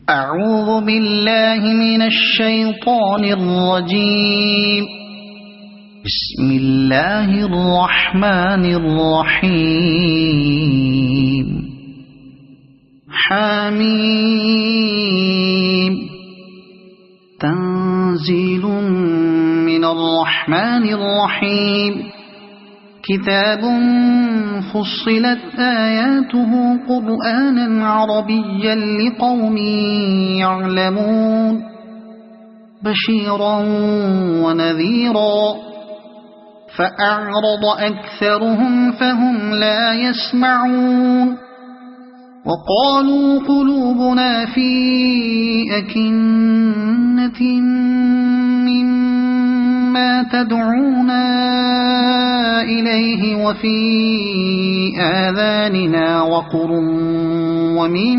أعوذ بالله من الشيطان الرجيم. بسم الله الرحمن الرحيم. حميم. تنزيل من الرحمن الرحيم. كتاب فصلت آياته قرآنا عربيا لقوم يعلمون بشيرا ونذيرا فأعرض أكثرهم فهم لا يسمعون وقالوا قلوبنا في أكنة مما تدعونا إليه وفي آذاننا وقر ومن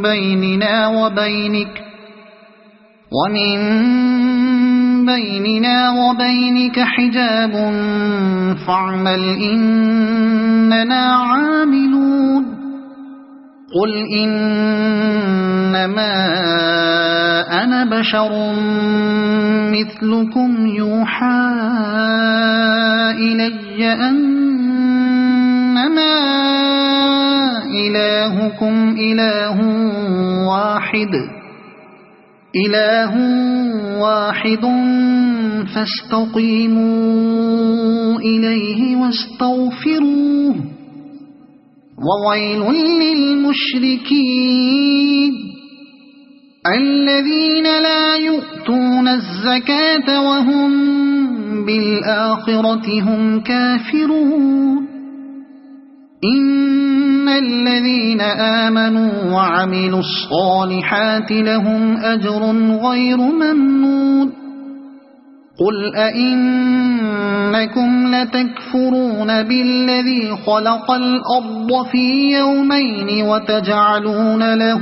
بيننا وبينك حجاب فاعمل إننا عاملون. قل إنما أنا بشر مثلكم يوحى إلي أنما إلهكم إله واحد فاستقيموا إليه واستغفروه وويل للمشركين الذين لا يؤتون الزكاة وهم بالآخرة هم كافرون. إن الذين آمنوا وعملوا الصالحات لهم أجر غير ممنون. قل أئنكم لتكفرون بالذي خلق الأرض في يومين وتجعلون له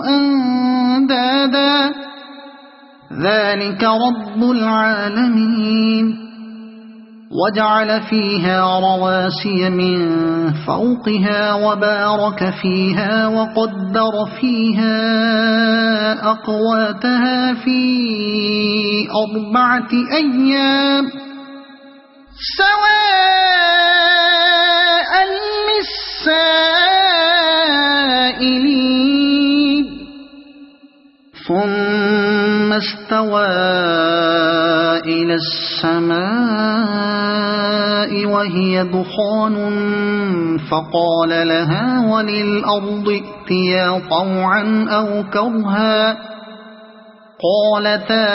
أندادا ذلك رب العالمين. وجعل فيها رواسي من فوقها وبارك فيها وقدر فيها أقواتها في 4 أيام سواء للسائلين. ثم استوى إلى السماء وهي دخان فقال لها وللأرض ائتيا طوعا أو كرها قالتا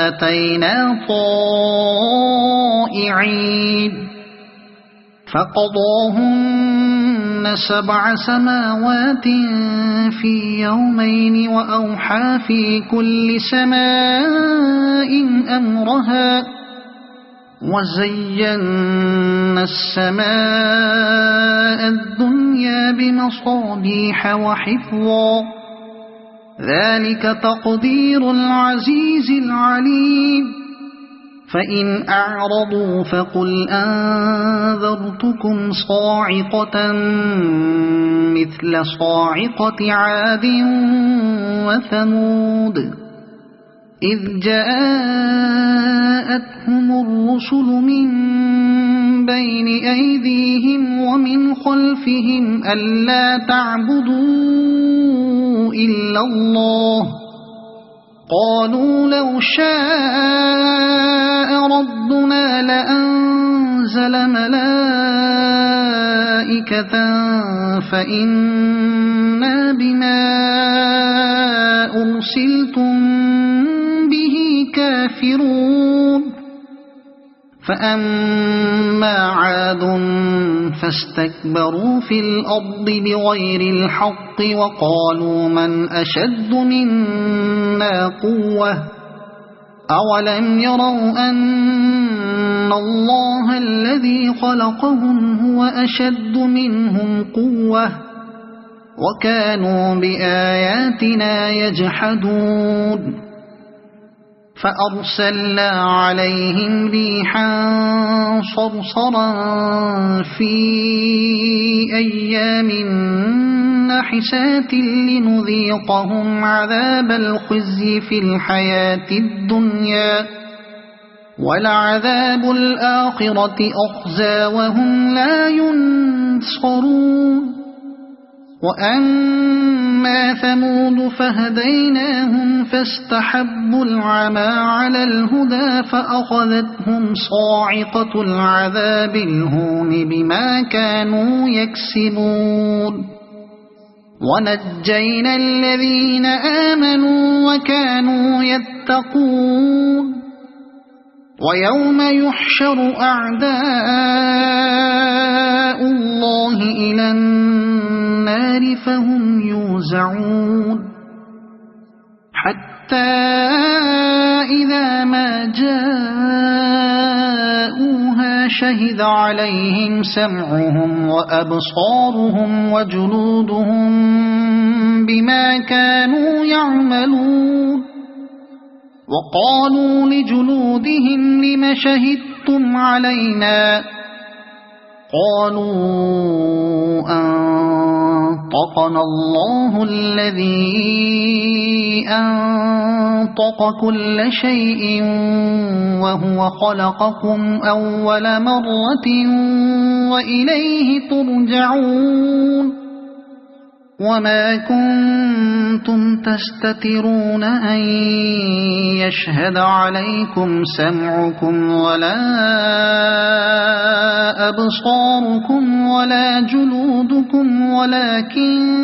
أتينا طائعين. فقضاهن 7 سماوات في يومين وأوحى في كل سماء أمرها وزينا السماء الدنيا بمصابيح وحفظا ذلك تقدير العزيز العليم. فإن أعرضوا فقل أنذرتكم صاعقة مثل صاعقة عاد وثمود إذ جاءتهم الرسل من بين أيديهم ومن خلفهم ألا تعبدوا إلا الله قالوا لو شاء ربنا لأنزل ملائكة فإنا بما أرسلتم به كافرون. فأما عاد فاستكبروا في الأرض بغير الحق وقالوا من أشد منا قوة أولم يروا أن الله الذي خلقهم هو أشد منهم قوة وكانوا بآياتنا يجحدون. فأرسلنا عليهم ريحا صرصرا في أيام حسات لنذيقهم عذاب الخزي في الحياة الدنيا ولعذاب الآخرة أخزى وهم لا ينصرون وأما ثمود فهديناهم فاستحبوا العمى على الهدى فأخذتهم صاعقة العذاب الهون بما كانوا يكسبون ونجينا الذين آمنوا وكانوا يتقون ويوم يحشر أعداء الله إلى النار فهم يوزعون حتى إذا ما جاءوها شهد عليهم سمعهم وأبصارهم وجلودهم بما كانوا يعملون وقالوا لجلودهم لم شهدتم علينا قالوا أنطقنا الله الذي أنطق كل شيء وهو خلقكم أول مرة وإليه ترجعون وما كنتم تستترون أن يشهد عليكم سمعكم ولا أبصاركم ولا جلودكم ولكن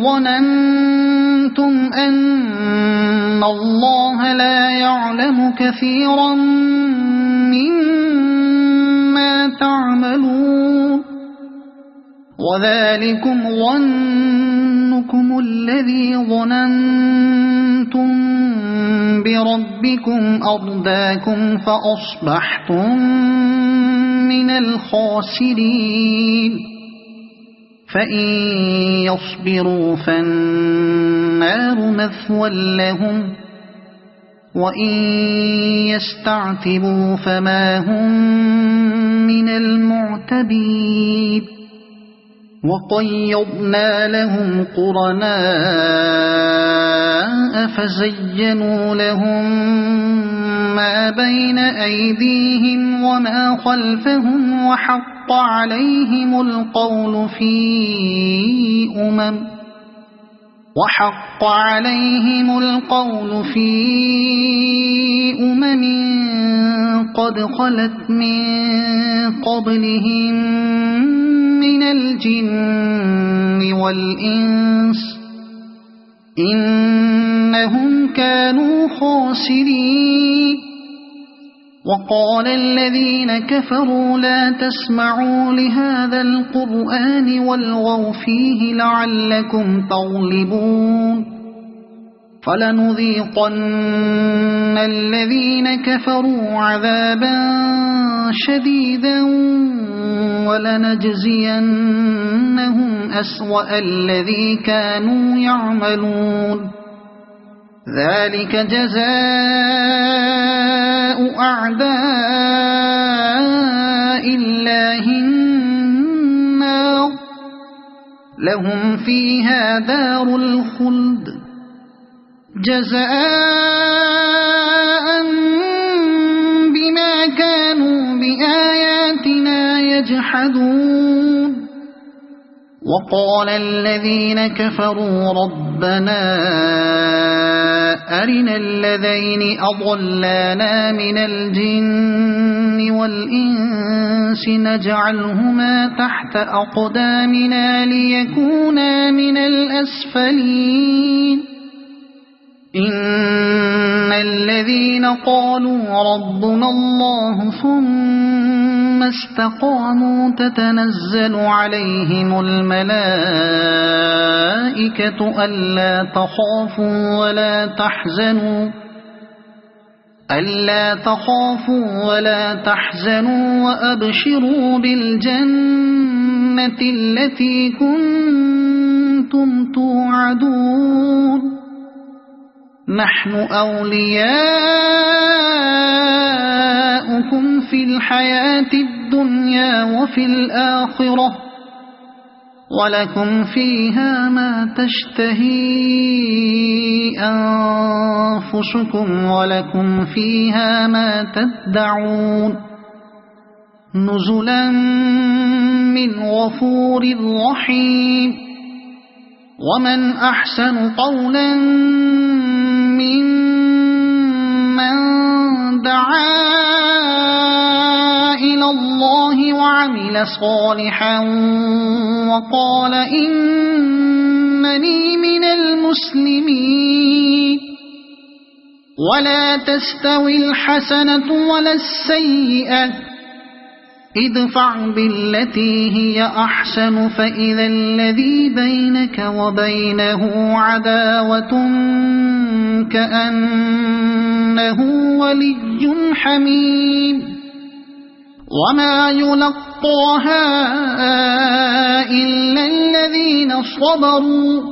ظننتم أن الله لا يعلم كثيرا مما تعملون وذلكم ظنكم الذي ظننتم بربكم أرداكم فأصبحتم من الخاسرين فإن يصبروا فالنار مثوى لهم وإن يستعتبوا فما هم من المعتبين وقيضنا لهم قرناء فزينوا لهم ما بين أيديهم وما خلفهم وحق عليهم القول في قد خلت من قبلهم من الجن والإنس إنهم كانوا خاسرين وقال الذين كفروا لا تسمعوا لهذا القرآن والغوا فيه لعلكم تغلبون فلنذيقن الذين كفروا عذابا شديدا ولنجزينهم أسوأ الذي كانوا يعملون ذلك جزاء أعداء الله النار لهم فيها دار الخلد جزاء بما كانوا بآياتنا يجحدون وقال الذين كفروا ربنا أرنا الذين أضلانا من الجن والإنس نجعلهما تحت أقدامنا ليكونا من الأسفلين إن الذين قالوا ربنا الله ثم استقاموا تتنزل عليهم الملائكة ألا تخافوا ولا تحزنوا وأبشروا بالجنة التي كنتم توعدون نحن أولياؤكم في الحياة الدنيا الدنيا وفي الآخرة ولكم فيها ما تشتهي أنفسكم ولكم فيها ما تدعون نزلا من غفور رحيم ومن أحسن قولا ممن دعا إلى الله وعمل صالحا وقال إنني من المسلمين ولا تستوي الحسنة ولا السيئة ادفع بالتي هي أحسن فإذا الذي بينك وبينه عداوة كأنه ولي حميم وما يلقاها إلا الذين صبروا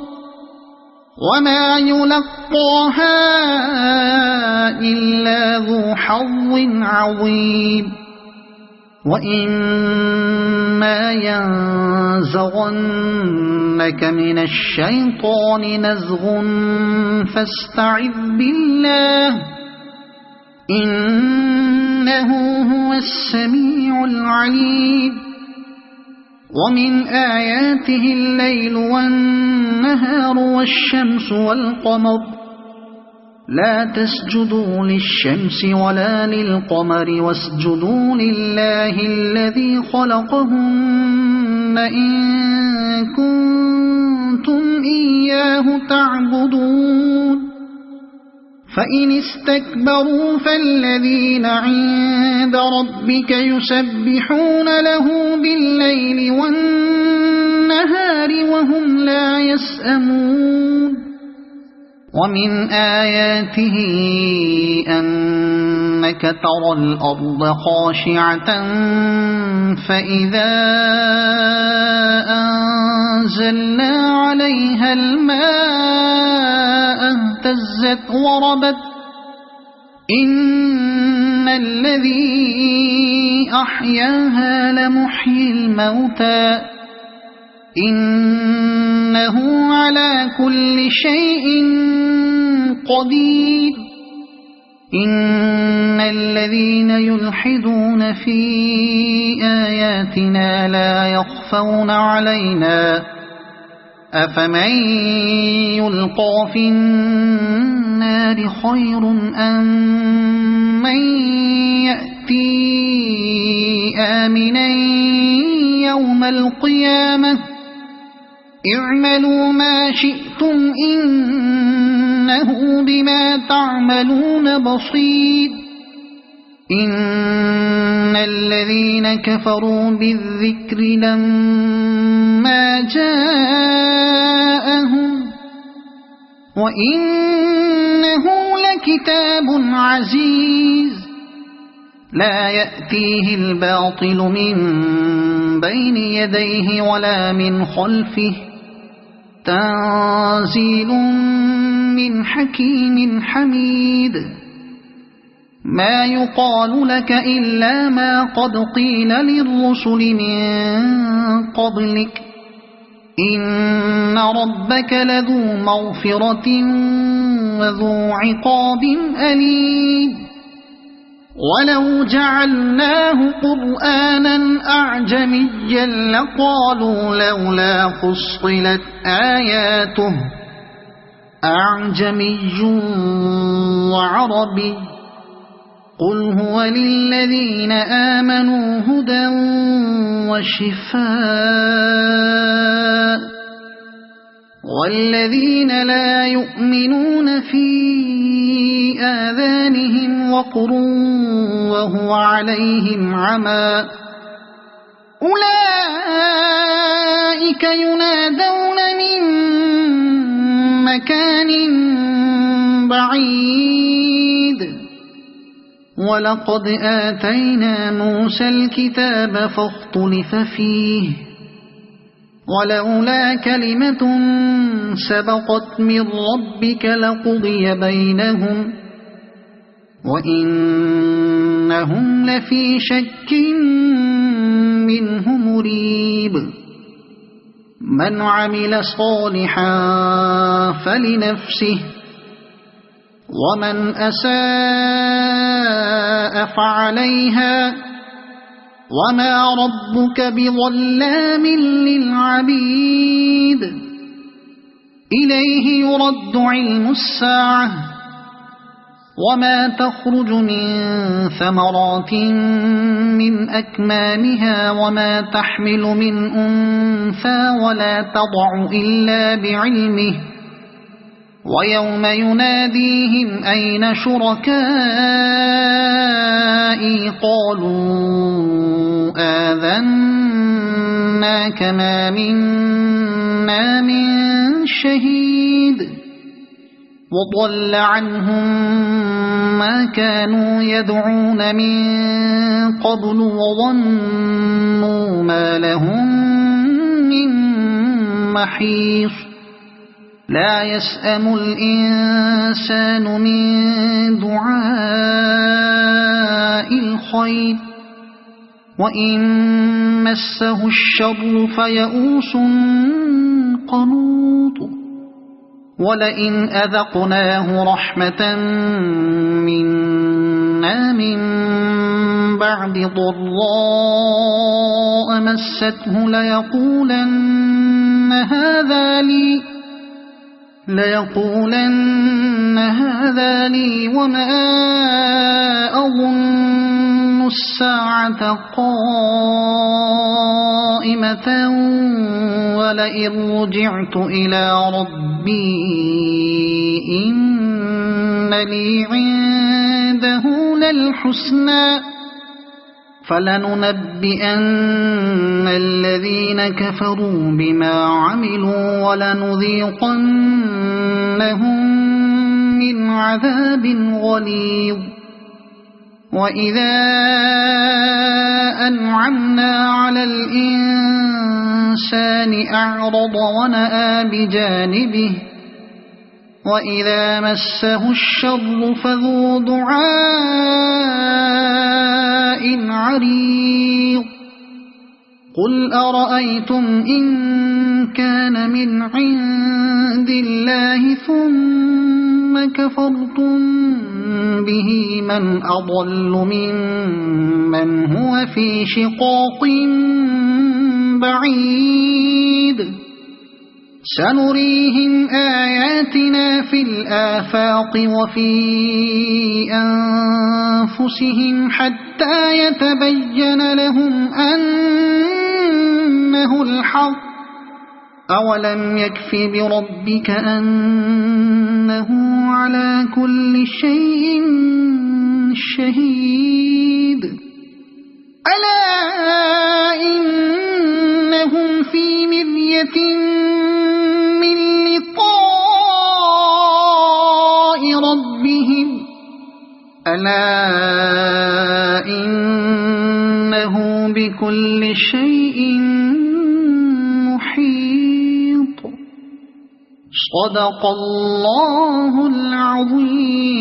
وما يلقاها إلا ذو حظ عظيم وإما ينزغنك من الشيطان نزغ فاستعذ بالله إنه هو السميع العليم ومن آياته الليل والنهار والشمس والقمر لا تسجدوا للشمس ولا للقمر واسجدوا لله الذي خلقهن إن كنتم إياه تعبدون فإن استكبروا فالذين عند ربك يسبحون له بالليل والنهار وهم لا يسأمون ومن آياته أنك ترى الأرض خاشعة فإذا أنزلنا عليها الماء اهتزت وربت إن الذي أحياها لمحيي الموتى إنه على كل شيء قدير إن الذين يلحدون في آياتنا لا يخفون علينا أفمن يلقى في النار خير أم من يأتي آمنا يوم القيامة اعملوا ما شئتم إنه بما تعملون بصير إن الذين كفروا بالذكر لما جاءهم وإنه لكتاب عزيز لا يأتيه الباطل من بين يديه ولا من خلفه تنزيل من حكيم حميد ما يقال لك إلا ما قد قيل للرسل من قبلك إن ربك لذو مغفرة وذو عقاب أليم ولو جعلناه قرآنا أعجميا لقالوا لولا فصلت آياته أعجمي وعربي قل هو للذين آمنوا هدى وشفاء والذين لا يؤمنون في آذانهم وقر وهو عليهم عمى أولئك ينادون من مكان بعيد ولقد آتينا موسى الكتاب فاختلف فيه ولولا كلمة سبقت من ربك لقضي بينهم وإنهم لفي شك منه مريب من عمل صالحا فلنفسه ومن أساء فعليها وما ربك بظلام للعبيد إليه يرد علم الساعة وما تخرج من ثمرات من أكمامها وما تحمل من أنثى ولا تضع إلا بعلمه ويوم يناديهم أين شركائي قالوا آذناك ما منا من شهيد وضل عنهم ما كانوا يدعون من قبل وظنوا ما لهم من محيص لا يسأم الإنسان من دعاء الخير وإن مسه الشر فيئوس قنوط ولئن أذقناه رحمة منا من بعد ضراء مسته ليقولن هذا لي وما أظن الساعة قائمة ولئن رجعت إلى ربي إن لي عنده للحسنى فلننبئن الذين كفروا بما عملوا ولنذيقنهم من عذاب غليظ وإذا أنعمنا على الإنسان أعرض ونأى بجانبه وإذا مسه الشر فذو دعاء عريض قل أرأيتم إن كان من عند الله ثم كفرتم به من أضل ممن هو في شقاق بعيد سنريهم آياتنا في الآفاق وفي أنفسهم حتى يتبين لهم أنه الحق أولم يكف بربك أنه على كل شيء شهيد ألا إنهم في مرية من لقاء ربهم ألا إنه بكل شيء محيط صدق الله العظيم.